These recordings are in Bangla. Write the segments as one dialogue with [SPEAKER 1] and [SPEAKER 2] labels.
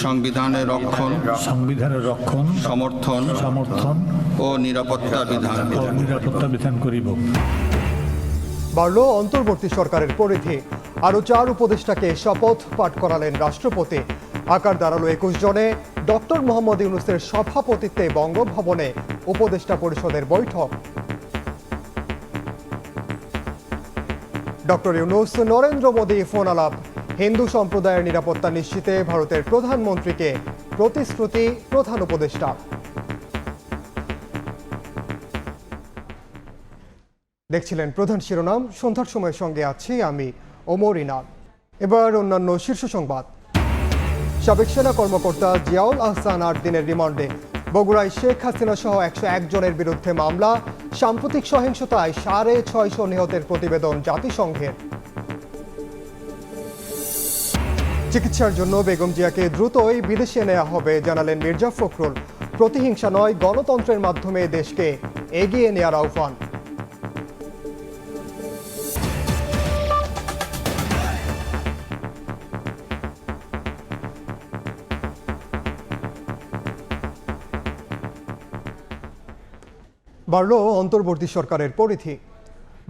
[SPEAKER 1] সংবিধানের রক্ষণ সমর্থন ও নিরাপত্তা বিধান করিব।
[SPEAKER 2] বাড়ল অন্তর্বর্তী সরকারের পরিধি, আরও 4 উপদেষ্টাকে শপথ পাঠ করালেন রাষ্ট্রপতি। আকার দাঁড়ালো 21 জনে। ডক্টর মোহাম্মদ ইউনূসের সভাপতিত্বে বঙ্গভবনে উপদেষ্টা পরিষদের বৈঠক। ডক্টর ইউনূস নরেন্দ্র মোদী ফোন আলাপ। হিন্দু সম্প্রদায়ের নিরাপত্তা নিশ্চিতে ভারতের প্রধানমন্ত্রীকে প্রতিশ্রুতি প্রধান উপদেষ্টা। দেখছিলেন প্রধান শিরোনাম। সন্ধ্যার সময়ের সঙ্গে আছি আমি ওমর ইনাম। এবার অন্যান্য শীর্ষ সংবাদ। সাবেক সেনা কর্মকর্তা জিয়াউল আহসান 8 দিনের রিমান্ডে। বগুড়ায় শেখ হাসিনা সহ 101 জনের বিরুদ্ধে মামলা। সাম্প্রতিক সহিংসতায় 650 নিহতের প্রতিবেদন জাতিসংঘের। চিকিৎসার জন্য বেগম জিয়াকে দ্রুতই বিদেশে নেওয়া হবে জানালেন মির্জা ফখরুল। প্রতিহিংসা নয়, গণতন্ত্রের মাধ্যমে দেশকে এগিয়ে নেওয়ার আহ্বান। বাড়ল অন্তর্বর্তী সরকারের পরিধি।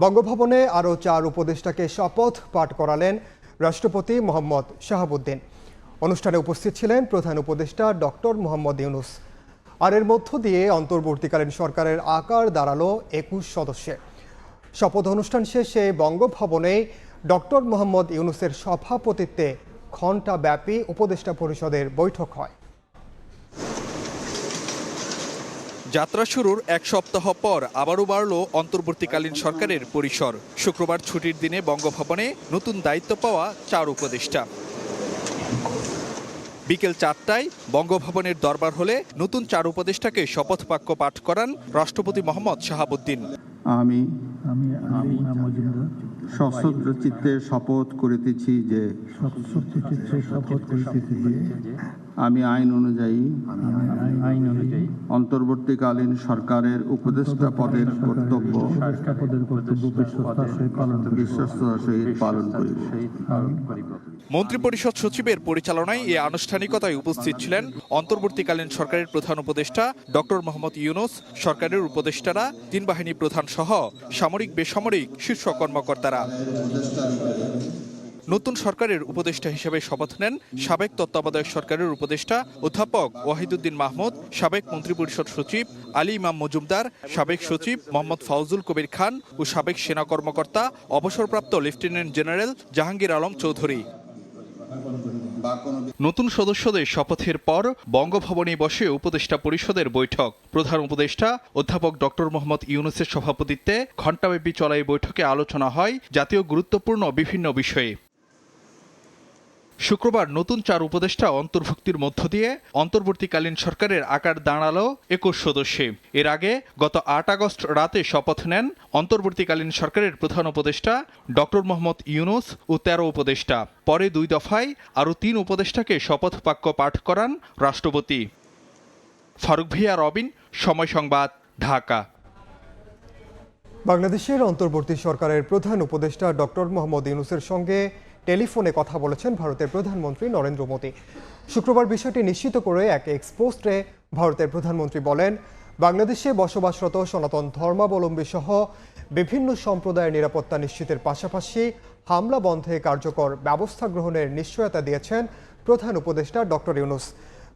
[SPEAKER 2] বঙ্গভবনে আরও 4 উপদেষ্টাকে শপথ পাঠ করালেন রাষ্ট্রপতি মোহাম্মদ শাহাবুদ্দিন। অনুষ্ঠানে উপস্থিত ছিলেন প্রধান উপদেষ্টা ডক্টর মোহাম্মদ ইউনূস। আর এর মধ্য দিয়ে অন্তর্বর্তীকালীন সরকারের আকার দাঁড়ালো 21 সদস্যের। শপথ অনুষ্ঠান শেষে বঙ্গভবনে ডক্টর মোহাম্মদ ইউনূসের সভাপতিত্বে ঘণ্টাব্যাপী উপদেষ্টা পরিষদের বৈঠক হয়।
[SPEAKER 3] যাত্রা শুরুর 1 সপ্তাহ পর আবারও বাড়ল অন্তর্বর্তীকালীন সরকারের পরিসর। শুক্রবার ছুটির দিনে বঙ্গভবনে নতুন দায়িত্ব পাওয়া 4 উপদেষ্টা। বিকেল 4টায় বঙ্গভবনের দরবার হলে নতুন 4 উপদেষ্টাকে শপথ বাক্য পাঠ করান রাষ্ট্রপতি মোহাম্মদ শাহাবুদ্দিন।
[SPEAKER 1] আমি সশ্রদ্ধ চিত্তে শপথ করিতেছি যে আমি আইন অনুযায়ী অন্তর্বর্তীকালীন সরকারের উপদেষ্টা পদের কর্তব্য বিশ্বস্ততার সহিত পালন করিব।
[SPEAKER 3] মন্ত্রিপরিষদ সচিবের পরিচালনায় এই আনুষ্ঠানিকতায় উপস্থিত ছিলেন অন্তর্বর্তীকালীন সরকারের প্রধান উপদেষ্টা ডক্টর মোহাম্মদ ইউনূস, সরকারের উপদেষ্টারা, 3 বাহিনী প্রধান সহ সামরিক বেসামরিক শীর্ষ কর্মকর্তারা। নতুন সরকারের উপদেষ্টা হিসেবে শপথ নেন সাবেক তত্ত্বাবধায়ক সরকারের উপদেষ্টা অধ্যাপক ওয়াহিদুদ্দিন মাহমুদ, সাবেক মন্ত্রিপরিষদ সচিব আলী ইমাম মজুমদার, সাবেক সচিব মোহাম্মদ ফাউজুল কবির খান ও সাবেক সেনা কর্মকর্তা অবসরপ্রাপ্ত লেফটেন্যান্ট জেনারেল জাহাঙ্গীর আলম চৌধুরী। নতুন সদস্যদের শপথের পর বঙ্গভবনে বসে উপদেষ্টা পরিষদের বৈঠক। প্রধান উপদেষ্টা অধ্যাপক ডক্টর মোহাম্মদ ইউনূসের সভাপতিত্বে ঘণ্টাব্যাপী চলা এই বৈঠকে আলোচনা হয় জাতীয় গুরুত্বপূর্ণ বিভিন্ন বিষয়ে। শুক্রবার নতুন 4 উপদেষ্টা অন্তর্ভুক্তির মধ্য দিয়ে অন্তর্বর্তীকালীন সরকারের আকার দাঁড়ালো 21 সদস্যে। এর আগে গত 8 আগস্ট রাতে শপথ নেন অন্তর্বর্তীকালীন সরকারের প্রধান উপদেষ্টা ডক্টর মোহাম্মদ ইউনূস ও 13 উপদেষ্টা। পরে 2 দফায় আরও 3 উপদেষ্টাকে শপথ বাক্য পাঠ করান রাষ্ট্রপতি। ফারুক ভিয়া রবিন, সময় সংবাদ, ঢাকা।
[SPEAKER 2] বাংলাদেশের অন্তর্বর্তী সরকারের প্রধান উপদেষ্টা ডক্টর মোহাম্মদ ইউনূসের সঙ্গে টেলিফোনে কথা বলেছেন ভারতের প্রধানমন্ত্রী নরেন্দ্র মোদী। শুক্রবার বিষয়টি নিশ্চিত করে এক এক্সপোস্টে ভারতের প্রধানমন্ত্রী বলেন, বাংলাদেশে বসবাসরত সনাতন ধর্মাবলম্বী সহ বিভিন্ন সম্প্রদায়ের নিরাপত্তা নিশ্চিতের পাশাপাশি হামলা বন্ধে কার্যকর ব্যবস্থা গ্রহণের নিশ্চয়তা দিয়েছেন প্রধান উপদেষ্টা ডক্টর ইউনূস।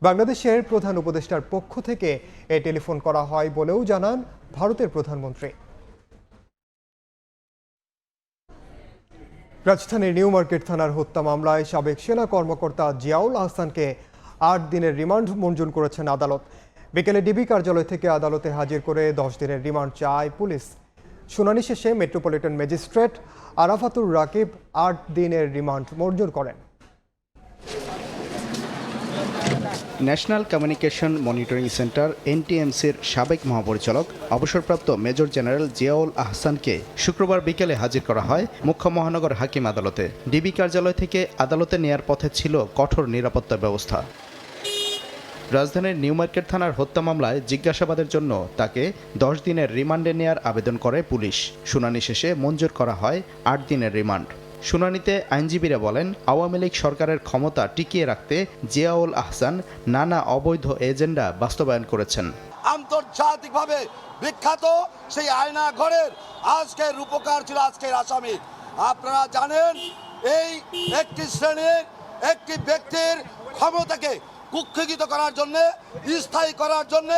[SPEAKER 2] বাংলাদেশের প্রধান উপদেষ্টার পক্ষ থেকে এই টেলিফোন করা হয় বলেও জানান ভারতের প্রধানমন্ত্রী। রাজধানীর নিউ মার্কেট থানার হত্যা মামলায় সাবেক সেনা কর্মকর্তা জিয়াউল আহসানকে 8 দিনের রিমান্ড মঞ্জুর করেছেন আদালত। বিকেলে ডিবি কার্যালয় থেকে আদালতে হাজির করে 10 দিনের রিমান্ড চায় পুলিশ। শুনানি শেষে মেট্রোপলিটন ম্যাজিস্ট্রেট আরাফাতুর রাকিব 8 দিনের রিমান্ড মঞ্জুর করেন।
[SPEAKER 4] ন্যাশনাল কমিউনিকেশন মনিটরিং সেন্টার এনটিএমসির সাবেক মহাপরিচালক অবসরপ্রাপ্ত মেজর জেনারেল জিয়াউল আহসানকে শুক্রবার বিকেলে হাজির করা হয় মুখ্য মহানগর হাকিম আদালতে। ডিবি কার্যালয় থেকে আদালতে নেয়ার পথে ছিল কঠোর নিরাপত্তা ব্যবস্থা। রাজধানীর নিউ মার্কেট থানার হত্যা মামলায় জিজ্ঞাসাবাদের জন্য তাকে 10 দিনের রিমান্ডে নেয়ার আবেদন করে পুলিশ। শুনানি শেষে মঞ্জুর করা হয় 8 দিনের রিমান্ড। শুনানিতে আইনজীবীরা বলেন, আওয়ামী লীগ সরকারের ক্ষমতা টিকিয়ে রাখতে জিয়াউল আহসান নানা অবৈধ এজেন্ডা বাস্তবায়ন করেছেন।
[SPEAKER 5] আন্তর্জাতিকভাবে বিখ্যাত সেই আয়না ঘরের আজকের রূপকার ছিল আজকের আসামি। আপনারা জানেন, এই একটি শ্রেণীর একটি ব্যক্তির ক্ষমতাকে কুক্ষিগত করার জন্য, স্থায়ী করার জন্য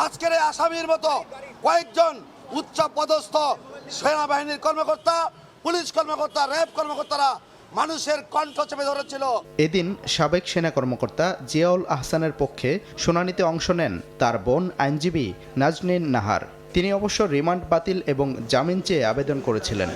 [SPEAKER 5] আজকের এই আসামির মতো কয়েকজন উচ্চ পদস্থ সেনাবাহিনীর কর্মকর্তা, পুলিশ কর্মকর্তা, র্যাব কর্মকর্তারা মানুষের কণ্ঠ চেপে ধরেছিল।
[SPEAKER 4] এদিন সাবেক সেনা কর্মকর্তা জিয়াউল আহসানের পক্ষে শুনানিতে অংশ নেন তার বোন আইনজীবী নাজনীন নাহার। তিনি অবশ্য রিমান্ড বাতিল এবং জামিন চেয়ে আবেদন করেছিলেন।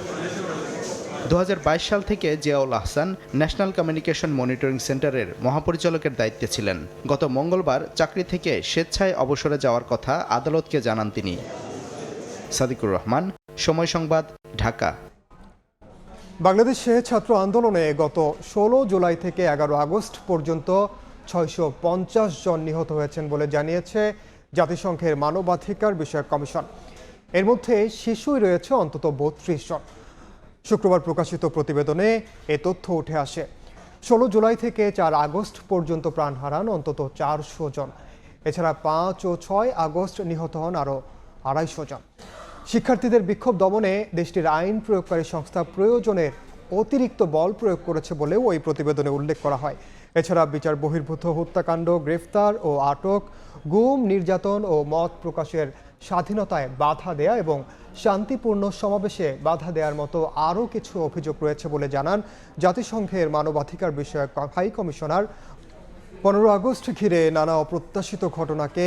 [SPEAKER 4] 2022 সাল থেকে Ziaul Ahsan national communication monitoring সেন্টারের মহাপরিচালকের দায়িত্বে ছিলেন। গত মঙ্গলবার চাকরি থেকে স্বেচ্ছায় অবসরে যাওয়ার কথা আদালতকে জানান তিনি। সাদিকুর রহমান, সময় সংবাদ, ঢাকা।
[SPEAKER 2] বাংলাদেশে ছাত্র আন্দোলনে গত 16 জুলাই থেকে 11 আগস্ট পর্যন্ত 650 জন নিহত হয়েছেন বলে জানিয়েছে জাতিসংঘের মানবাধিকার বিষয়ক কমিশন। এর মধ্যে শিশুই রয়েছে অন্তত 32 জন। শুক্রবার প্রকাশিত প্রতিবেদনে এ তথ্য উঠে আসে। 16 জুলাই থেকে 4 আগস্ট পর্যন্ত প্রাণ হারান অন্তত 400 জন। এছাড়া 5 ও 6 আগস্ট নিহত হন আরও 250 জন। শিক্ষার্থীদের বিক্ষোভ দমনে দেশটির আইন প্রয়োগকারী সংস্থা প্রয়োজনের অতিরিক্ত বল প্রয়োগ করেছে বলেও ওই প্রতিবেদনে উল্লেখ করা হয়। এছাড়া বিচার বহির্ভূত হত্যাকাণ্ড, গ্রেফতার ও আটক, গুম, নির্যাতন ও মত প্রকাশের স্বাধীনতায় বাধা দেয়া এবং শান্তিপূর্ণ সমাবেশে বাধা দেওয়ার মতো আরও কিছু অভিযোগ রয়েছে বলে জানান জাতিসংঘের মানবাধিকার বিষয়ক হাই কমিশনার। 15 আগস্ট ঘিরে নানা অপ্রত্যাশিত ঘটনাকে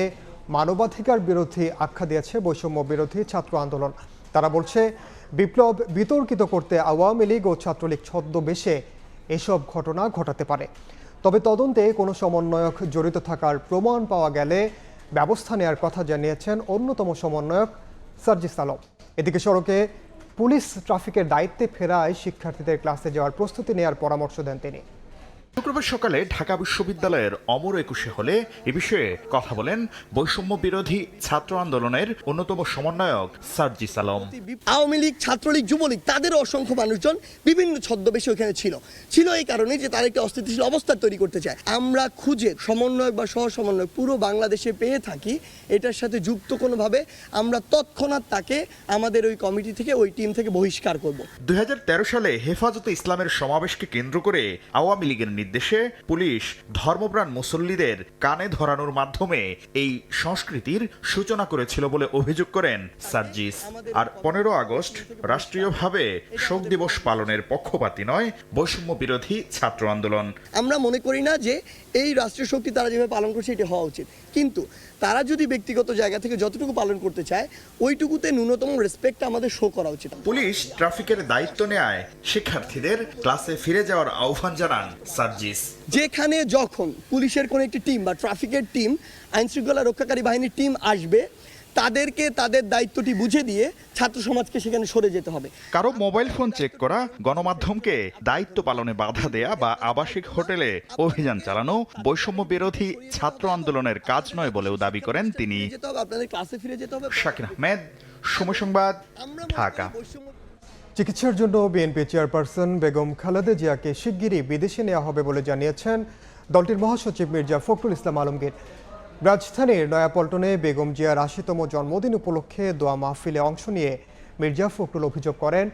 [SPEAKER 2] মানবাধিকার বিরোধী আখ্যা দিয়েছে বৈষম্য বিরোধী ছাত্র আন্দোলন। তারা বলছে, বিপ্লব বিতর্কিত করতে আওয়ামী লীগ ও ছাত্রলীগ ছদ্মবেশে এসব ঘটনা ঘটাতে পারে। তবে তদন্তে কোনো সমন্বয়ক জড়িত থাকার প্রমাণ পাওয়া গেলে ব্যবস্থা নেওয়ার কথা জানিয়েছেন অন্যতম সমন্বয়ক সার্জিস আলম। এদিকে সড়কে পুলিশ ট্রাফিকের দায়িত্বে ফেরায় শিক্ষার্থীদের ক্লাসে যাওয়ার প্রস্তুতি নেওয়ার পরামর্শ দেন তিনি।
[SPEAKER 6] শুক্রবার সকালে ঢাকা বিশ্ববিদ্যালয়ের অমর একুশে হলে এ বিষয়ে কথা বলেন বৈষম্য বিরোধী ছাত্র আন্দোলনের অন্যতম সমন্বয়ক সার্জিস আলম।
[SPEAKER 7] আওয়ামী লীগ, ছাত্রলীগ, যুবলীগ তাদের অসংখ্য মানুষজন বিভিন্ন ছদ্মবেশে ওখানে ছিল এই কারণে যে তারা একটি অস্থিতিশীল অবস্থা তৈরি করতে চায়। আমরা খুঁজে সমন্বয়ক বা সহ সমন্বয়ক পুরো বাংলাদেশে পেয়ে থাকি, এটার সাথে যুক্ত কোনোভাবে আমরা তৎক্ষণাৎ তাকে আমাদের ওই কমিটি থেকে, ওই টিম থেকে বহিষ্কার করব।
[SPEAKER 6] 2013 সালে হেফাজতে ইসলামের সমাবেশকে কেন্দ্র করে আওয়ামী লীগের নির্দেশে পুলিশ ধর্মপ্রাণ মুসল্লিদের কানে ধরানোর মাধ্যমে এই সংস্কৃতির সূচনা করেছিল বলে অভিযোগ করেন সার্জিস। আর 15 আগস্ট রাষ্ট্রীয়ভাবে শোক দিবস পালনের পক্ষপাতী নয় বৈষম্য বিরোধী ছাত্র আন্দোলন।
[SPEAKER 7] আমরা মনে করি না যে এই রাষ্ট্রীয় শক্তি তারা যেভাবে পালন করছে এটি হওয়া উচিত, কিন্তু তারা যদি ব্যক্তিগত জায়গা থেকে যতটুকু পালন করতে চায় ওইটুকুতে ন্যূনতম রেসপেক্ট আমাদের শো করা উচিত।
[SPEAKER 6] পুলিশ ট্রাফিকের দায়িত্ব নেয় শিক্ষার্থীদের ক্লাসে ফিরে যাওয়ার আহ্বান জানান সার্জিস।
[SPEAKER 7] যেখানে যখন পুলিশের কোনো একটি টিম বা ট্রাফিকের টিম, আইন শৃঙ্খলা রক্ষাকারী বাহিনীর টিম আসবে, তাদেরকে তাদের দায়িত্বটি বুঝে দিয়ে ছাত্র সমাজকে সেখানে সরে যেতে হবে।
[SPEAKER 6] কারো মোবাইল ফোন চেক করা, গণমাধ্যমকে দায়িত্ব পালনে বাধা দেয়া বা আবাসিক হোটেলে অভিযান চালানো বৈষম্য বিরোধী ছাত্র আন্দোলনের কাজ নয় বলেও দাবি করেন তিনি।
[SPEAKER 7] আপনাদের ক্লাসে ফিরে যেতে হবে।
[SPEAKER 6] শাকির আহমেদ, সময় সংবাদ, ঢাকা।
[SPEAKER 2] চিকিৎসার জন্য বিএনপি চেয়ারপারসন বেগম খালেদা জিয়াকে শিগগিরই বিদেশে নেওয়া হবে বলে জানিয়েছেন দলটির মহাসচিব মির্জা ফখরুল ইসলাম আলমগীর। রাজধানীর নয়াপল্টনে বেগম জিয়ার ৮০তম জন্মদিন উপলক্ষে দোয়া মাহফিলে অংশ নিয়ে মির্জা ফখরুল অভিযোগ করেন,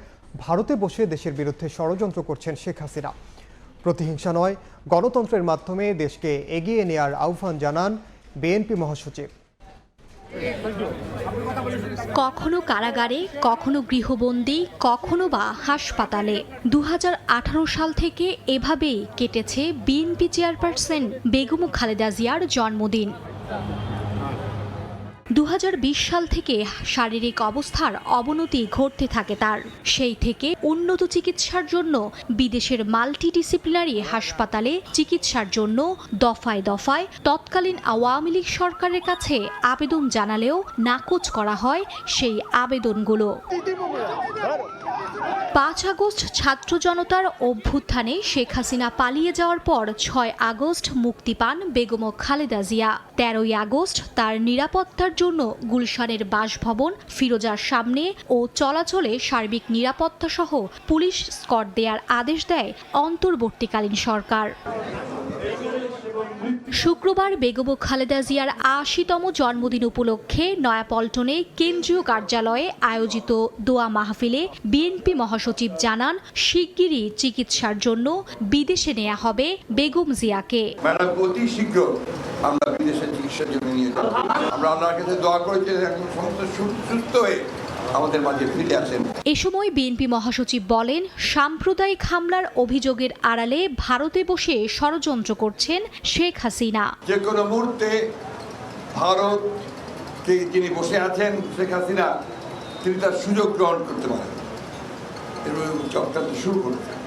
[SPEAKER 2] ভারতে বসে দেশের বিরুদ্ধে ষড়যন্ত্র করছেন শেখ হাসিনা। প্রতিহিংসা নয়, গণতন্ত্রের মাধ্যমে দেশকে এগিয়ে নেওয়ার আহ্বান জানান বিএনপি মহাসচিব।
[SPEAKER 8] কখনো কারাগারে, কখনো গৃহবন্দী, কখনো বা হাসপাতালে 2018 সাল থেকে এভাবেই কেটেছে বিএনপি চেয়ারপারসন বেগম খালেদা জিয়ার জন্মদিন। 2020 সাল থেকে শারীরিক অবস্থার অবনতি ঘটতে থাকে তার। সেই থেকে উন্নত চিকিৎসার জন্য বিদেশের মাল্টিডিসিপ্লিনারি হাসপাতালে চিকিৎসার জন্য দফায় দফায় তৎকালীন আওয়ামী লীগ সরকারের কাছে আবেদন জানালেও নাকচ করা হয় সেই আবেদনগুলো। 5 আগস্ট ছাত্র জনতার অভ্যুত্থানে শেখ হাসিনা পালিয়ে যাওয়ার পর 6 আগস্ট মুক্তি পান বেগম খালেদা জিয়া। 13 আগস্ট তার নিরাপত্তার জন্য গুলশানের বাসভবন ফিরোজার সামনে ও চলাচলে সার্বিক নিরাপত্তা সহ পুলিশ স্কট দেওয়ার আদেশ দেয় অন্তর্বর্তীকালীন সরকার। শুক্রবার বেগম খালেদা জিয়ার ৮০তম জন্মদিন উপলক্ষে নয়াপল্টনে কেন্দ্রীয় কার্যালয়ে আয়োজিত দোয়া মাহফিলে বিএনপি মহাসচিব জানান, শিগগিরই চিকিৎসার জন্য বিদেশে নেওয়া হবে বেগম জিয়াকে।
[SPEAKER 9] অতি শীঘ্র আমরা বিদেশে চিকিৎসার জন্য নিয়ে যাব। আমরা আল্লাহর কাছে দোয়া করি যে সমস্ত সুস্থ হয়ে আমাদের মাঝে ফিরে আসেন।
[SPEAKER 8] এ সময় বিএনপি মহাসচিব বলেন, সাম্প্রদায়িক হামলার অভিযোগের আড়ালে ভারতে বসে ষড়যন্ত্র করছেন শেখ হাসিনা।
[SPEAKER 9] যে কোনো মুহূর্তে ভারতকে যিনি বসে আছেন শেখ হাসিনা, তিনি তার সুযোগ গ্রহণ করতে পারেন এবং চক্রান্ত শুরু করতেন।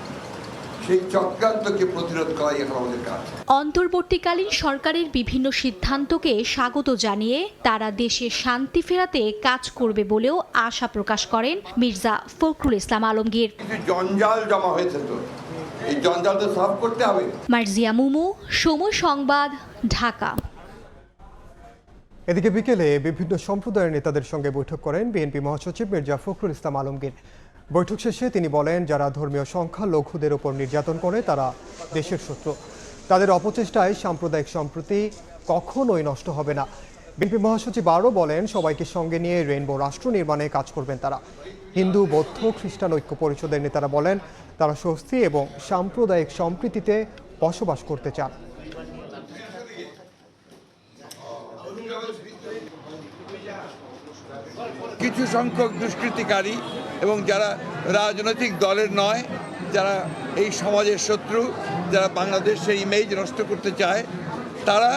[SPEAKER 9] সেই চক্রান্তকে প্রতিরোধ করাই এখন আমাদের কাজ।
[SPEAKER 8] অন্তর্বর্তীকালীন সরকারের বিভিন্ন সিদ্ধান্তকে স্বাগত জানিয়ে তারা দেশে শান্তি ফেরাতে কাজ করবে বলেও আশা প্রকাশ করেন মির্জা ফখরুল ইসলাম আলমগীর।
[SPEAKER 9] কিছু জঞ্জাল জমা হয়েছে, তো এই জঞ্জাল তো সলভ করতে হবে।
[SPEAKER 8] মার্জিয়া মুমু, সময় সংবাদ, ঢাকা।
[SPEAKER 2] এদিকে বিকেলে বিভিন্ন সম্প্রদায়ের নেতাদের সঙ্গে বৈঠক করেন বিএনপি মহাসচিব মির্জা ফখরুল ইসলাম আলমগীর। বৈঠক শেষে তিনি বলেন, যারা ধর্মীয় সংখ্যালঘুদের ওপর নির্যাতন করে তারা দেশের শত্রু। তাদের অপচেষ্টায় সাম্প্রদায়িক সম্প্রীতি কখনোই নষ্ট হবে না। বিএনপি মহাসচিব আরও বলেন, সবাইকে সঙ্গে নিয়ে রেইনবো রাষ্ট্র নির্মাণে কাজ করবেন তারা। হিন্দু, বৌদ্ধ, খ্রিস্টান ঐক্য পরিষদের নেতারা বলেন, তারা স্বস্তি এবং সাম্প্রদায়িক সম্প্রীতিতে বসবাস করতে চান।
[SPEAKER 10] কিছু সংখ্যক দুষ্কৃতিকারী এবং যারা রাজনৈতিক দলের নয়, যারা এই সমাজের শত্রু, যারা বাংলাদেশের ইমেজ নষ্ট করতে চায়, তারা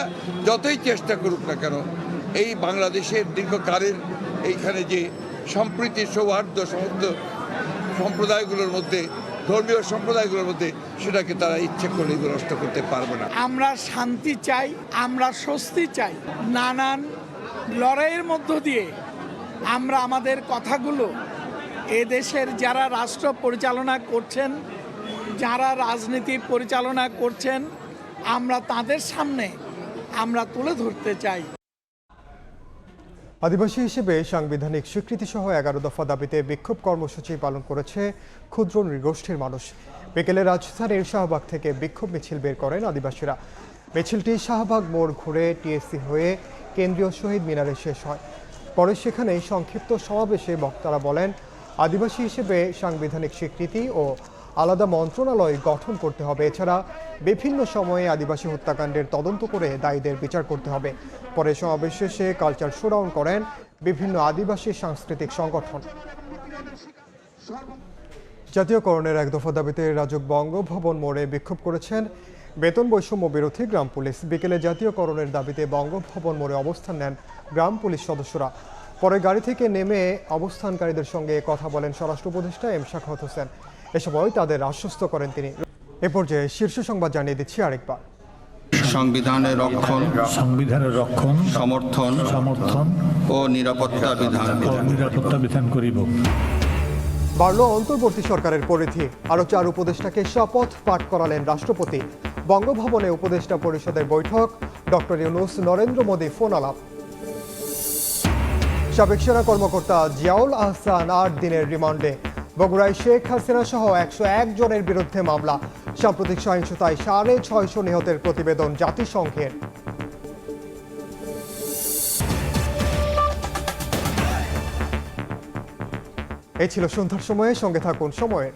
[SPEAKER 10] যতই চেষ্টা করুক না কেন, এই বাংলাদেশের দীর্ঘকালের এইখানে যে সম্প্রীতি সৌহার্দ্য সমস্ত সম্প্রদায়গুলোর মধ্যে, ধর্মীয় সম্প্রদায়গুলোর মধ্যে, সেটাকে তারা ইচ্ছে করলে নষ্ট করতে পারবে না।
[SPEAKER 11] আমরা শান্তি চাই, আমরা স্বস্তি চাই। নানান লড়াইয়ের মধ্য দিয়ে আমরা আমাদের কথাগুলো এদেশের যারা রাষ্ট্র পরিচালনা করছেন, যারা রাজনীতি পরিচালনা করছেন, আমরা তাদের সামনে আমরা তুলে ধরতে চাই।
[SPEAKER 2] আদিবাসী হিসেবে সাংবিধানিক স্বীকৃতি সহ 11 দফা দাবিতে বিক্ষোভ কর্মসূচি পালন করেছে ক্ষুদ্র নৃগোষ্ঠীর মানুষ। বিকেলে রাজধানীর শাহবাগ থেকে বিক্ষোভ মিছিল বের করেন আদিবাসীরা। মিছিলটি শাহবাগ মোড় ঘুরে টিএসসি হয়ে কেন্দ্রীয় শহীদ মিনারে শেষ হয়। পরে সেখানে সংক্ষিপ্ত সমাবেশে বক্তারা বলেন, আদিবাসী হিসেবে সাংবিধানিক স্বীকৃতি ও আলাদা মন্ত্রণালয় গঠন করতে হবে। এছাড়া বিভিন্ন সময়ে আদিবাসী হত্যাকাণ্ডের তদন্ত করে দায়ীদের বিচার করতে হবে। পরে সমাবেশ শেষে কালচার শোডাউন করেন বিভিন্ন আদিবাসী সাংস্কৃতিক সংগঠন। জাতীয়করণের 1 দফা দাবিতে রাজুক বঙ্গভবন মোড়ে বিক্ষোভ করেছেন বেতন বৈষম্য বিরোধী গ্রাম পুলিশ। বিকেলে জাতীয়করণের দাবিতে বঙ্গভবন মোড়ে অবস্থান নেন গ্রাম পুলিশ সদস্যরা। পরে গাড়ি থেকে নেমে অবস্থানকারীদের সঙ্গে কথা বলেন স্বরাষ্ট্র উপদেষ্টা এম শাখাওয়াত হোসেন। এ সময় তাদের আশ্বস্ত করেন তিনি। এ পর্যায়ে শীর্ষ সংবাদ জানিয়ে দিচ্ছি আরেকবার।
[SPEAKER 1] সংবিধানের রক্ষণ, সমর্থন ও নিরাপত্তা বিধান করিব।
[SPEAKER 2] বাড়ল অন্তর্বর্তী সরকারের পরিধি। আরও 4 উপদেষ্টাকে শপথ পাঠ করালেন রাষ্ট্রপতি। বঙ্গভবনে উপদেষ্টা পরিষদের বৈঠক, ডক্টর ইউনূস নরেন্দ্র মোদী ফোন আলাপ। সাবেক সেনা কর্মকর্তা জিয়াউল আহসান 8 দিনের রিমান্ডে। বগুড়ায় শেখ হাসিনা সহ 101 জনের বিরুদ্ধে মামলা। সাম্প্রতিক সহিংসতায় 650 নিহতের প্রতিবেদন জাতিসংঘের। এই ছিল সন্ধ্যার সময়ে, সঙ্গে থাকুন সময়ের।